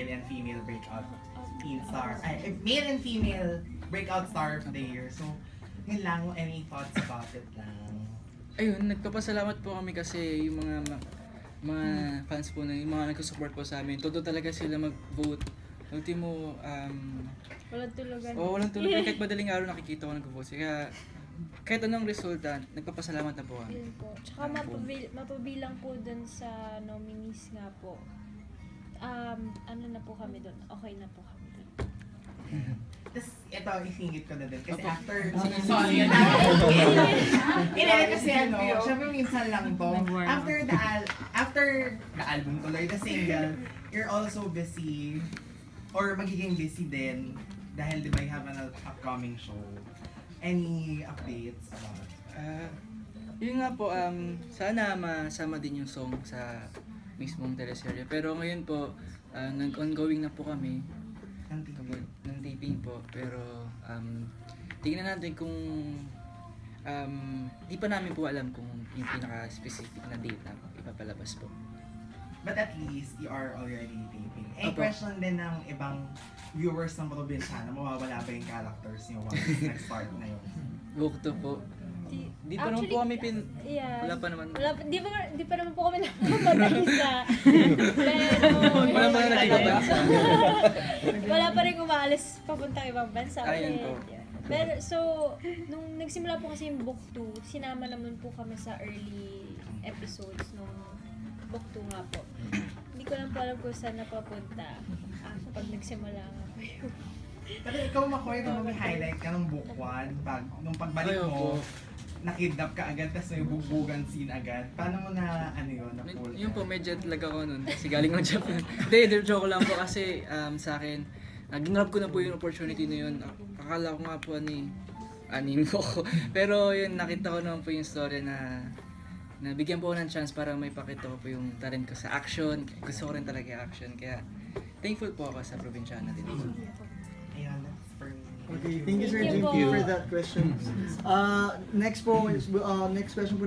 male and female breakout star. Ay, male and female breakout star of the year. So, yun lang, any thoughts about it lang? Ayun, nagpapasalamat po kami kasi yung mga fans po na yung mga nagsusupport po sa amin. Todo talaga sila mag-vote. Ultimo, Walang tulugan. walang tulugan. Kahit madaling araw nakikita ko nag-vote. Kaya kahit anong resulta, nagpapasalamat na po kami. Yun po. Tsaka mapabilang po dun sa nominees nga po. Ano na po kami dun? Okay na po kami dun. Tapos, ito, isingit ko na din. Kasi Opo. after, sorry, kasi syempre minsan lang to. After the album tuloy, the single, you're also busy, or magiging busy din, dahil di ba you have an upcoming show. Any updates about Yun nga po, sana masama din yung song sa mismong teleserye. Pero ngayon po, nag-ongoing na po kami ng taping po. Pero tingnan natin kung di pa namin po alam kung yung pinaka-specific na date na ipapalabas po. But at least, you are already taping. Opo. Question din ng ibang viewers ng Probinsyana, mawawala ba yung characters niyo once nag-start na yun? Book to po. Di pa naman po kami Yeah. wala pa naman. Di pa naman po kami nakapag-isa. Pero, Wala pa na nagkakabansa. wala pa rin umaalis papuntang ibang bansa. Ayun po. Pero so, nung nagsimula po kasi yung book 2, sinama naman po kami sa early episodes nung book 2 nga po. Hindi ko lang po alam kung saan napapunta kapag nagsimula nga po yun. Pero ikaw, Makoy, kung may highlight ka ng book 1, nung pagbalik mo, nakidnap ka agad, tapos may bugbugan scene agad. Paano mo na, na-pull? Yun po, medyo talaga ako nun. Kasi galing ng Japan. Hindi, joke lang po kasi sa akin, ginrab ko na po yung opportunity na yun. Akala ko nga po anin po ko. Pero yun, nakita ko naman po yung story na bigyan po ako ng chance para may pakita ko po yung talent ko sa action. Gusto ko rin talaga yung action. Kaya thankful po ako sa Probinsyana din. Ayan, that's for me. Okay, thank you Sir Thank you Jinky po. for that question. Next question po